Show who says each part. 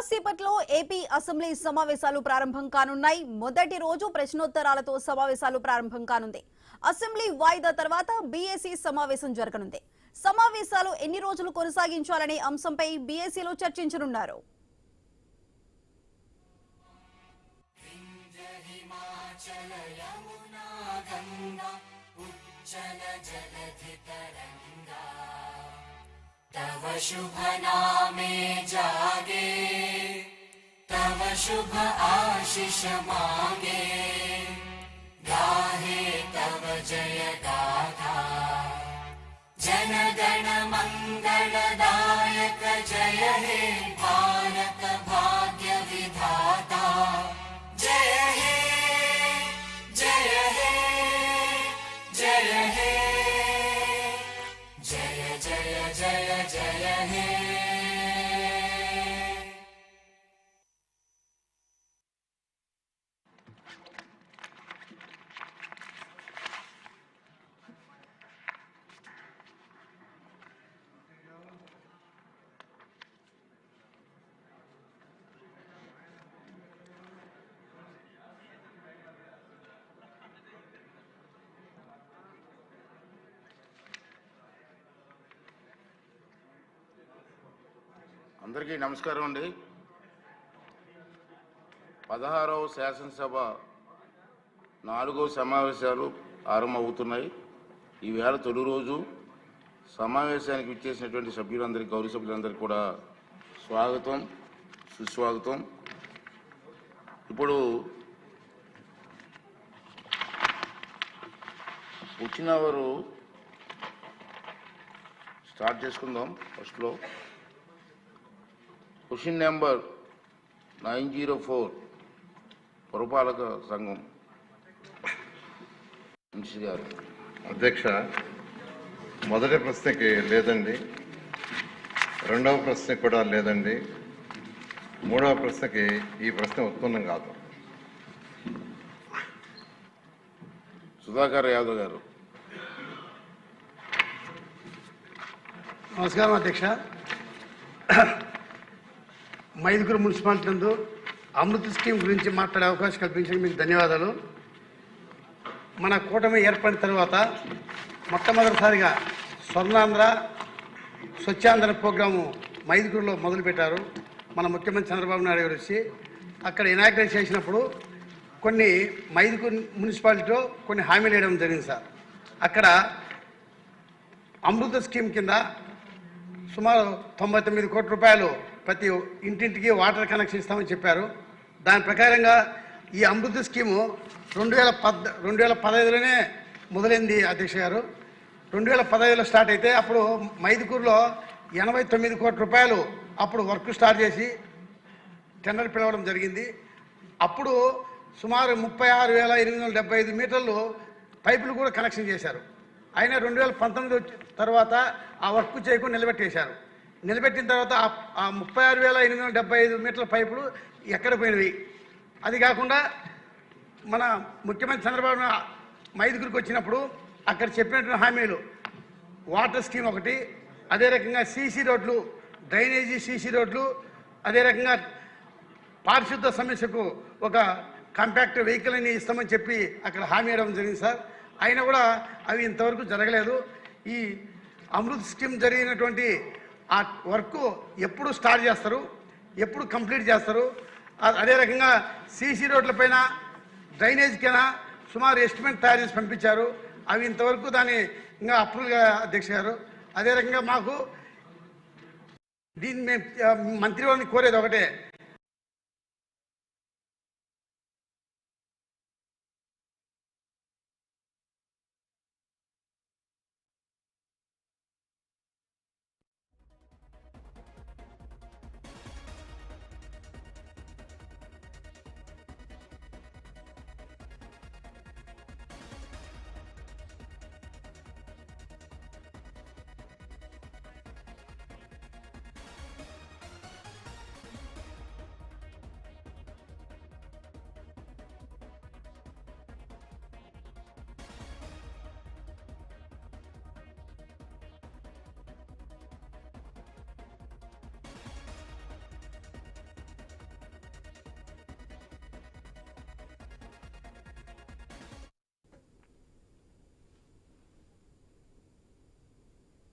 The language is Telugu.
Speaker 1: కాసేపట్లో ఏపీ అసెంబ్లీ సమావేశాలు ప్రారంభం కానున్నాయి. మొదటి రోజు ప్రశ్నోత్తరాలతో సమావేశాలు ప్రారంభం కానుంది. అసెంబ్లీ వాయిదా తర్వాత బీఏసీ సమావేశం జరగనుంది. సమావేశాలు ఎన్ని రోజులు కొనసాగించాలనే అంశంపై బీఏసీలో చర్చించనున్నారు.
Speaker 2: तव शुभ नामे जागे, तव शुभ आशीष मांगे, गाहे तव जय गाथा। जन गण मंगलदायक जय हे भारत भाग्य विधाता। जय हे जय हे जय हे जय जय जय जय हे।
Speaker 3: అందరికీ నమస్కారం అండి. 16వ శాసనసభ 4వ సమావేశాలు ఆరంభమవుతున్నాయి. ఈవేళ తొలి రోజు సమావేశానికి విచ్చేసినటువంటి సభ్యులందరికీ, గౌరవ సభ్యులందరికీ కూడా స్వాగతం, సుస్వాగతం. ఇప్పుడు వచ్చిన వారు స్టార్ట్ చేసుకుందాం. ఫస్ట్లో క్వశ్చన్ నెంబర్ 904 పురపాలక సంఘం నుంచి గారు.
Speaker 4: అధ్యక్ష, మొదటి ప్రశ్నకి లేదండి, రెండవ ప్రశ్నకి కూడా లేదండి, మూడవ ప్రశ్నకి ఈ ప్రశ్న ఉత్పన్నం కాదు.
Speaker 3: సుధాకర్ యాదవ్ గారు.
Speaker 5: నమస్కారం అధ్యక్ష. మైదుకూరు మున్సిపాలిటీ నందు అమృత్ స్కీమ్ గురించి మాట్లాడే అవకాశం కల్పించిన మీకు ధన్యవాదాలు. మన కూటమి ఏర్పడిన తర్వాత మొట్టమొదటిసారిగా స్వర్ణాంధ్ర స్వచ్ఛాంధ్ర ప్రోగ్రాము మైదుకూరులో మొదలుపెట్టారు. మన ముఖ్యమంత్రి చంద్రబాబు నాయుడు గారు వచ్చి అక్కడ ఇనాగ్రేట్ చేసినప్పుడు కొన్ని మైదుకూరు మున్సిపాలిటీలో కొన్ని హామీలు వేయడం జరిగింది సార్. అక్కడ అమృత స్కీమ్ కింద సుమారు 99 కోట్ల రూపాయలు ప్రతి ఇంటింటికి వాటర్ కనెక్షన్ ఇస్తామని చెప్పారు. దాని ప్రకారంగా ఈ అమృత స్కీము 2015లోనే మొదలైంది అధ్యక్ష గారు. 2015లో స్టార్ట్ అయితే అప్పుడు మైదుకూరులో 89 కోట్ల రూపాయలు అప్పుడు వర్క్ స్టార్ట్ చేసి టెండర్ పిలవడం జరిగింది. అప్పుడు సుమారు 36,875 మీటర్లు పైపులు కూడా కనెక్షన్ చేశారు. అయినా 2019 తర్వాత ఆ వర్క్ చేయకుండా నిలబెట్టేశారు. నిలబెట్టిన తర్వాత ఆ 36,875 మీటర్ల పైపులు ఎక్కడ పోయినవి. అది కాకుండా మన ముఖ్యమంత్రి చంద్రబాబు మైదుకూరుకి వచ్చినప్పుడు అక్కడ చెప్పినటువంటి హామీలు వాటర్ స్కీమ్ ఒకటి, అదే రకంగా సీసీ రోడ్లు, డ్రైనేజీ సీసీ రోడ్లు, అదే రకంగా పారిశుద్ధ సమస్యకు ఒక కాంపాక్ట్ వెహికల్ అని ఇస్తామని చెప్పి అక్కడ హామీ ఇవ్వడం జరిగింది సార్. అయినా కూడా అవి ఇంతవరకు జరగలేదు. ఈ అమృత్ స్కీమ్ జరిగినటువంటి ఆ వర్క్ ఎప్పుడు స్టార్ట్ చేస్తారు, ఎప్పుడు కంప్లీట్ చేస్తారు? అదే రకంగా సీసీ రోడ్లపైన డ్రైనేజ్కైనా సుమారు ఎస్టిమేట్ తయారు చేసి పంపించారు. అవి ఇంతవరకు దాన్ని ఇంకా అప్రూవల్ అధ్యక్ష గారు. అదే రకంగా మాకు దీన్ని మేము మంత్రివారిని కోరేది ఒకటే,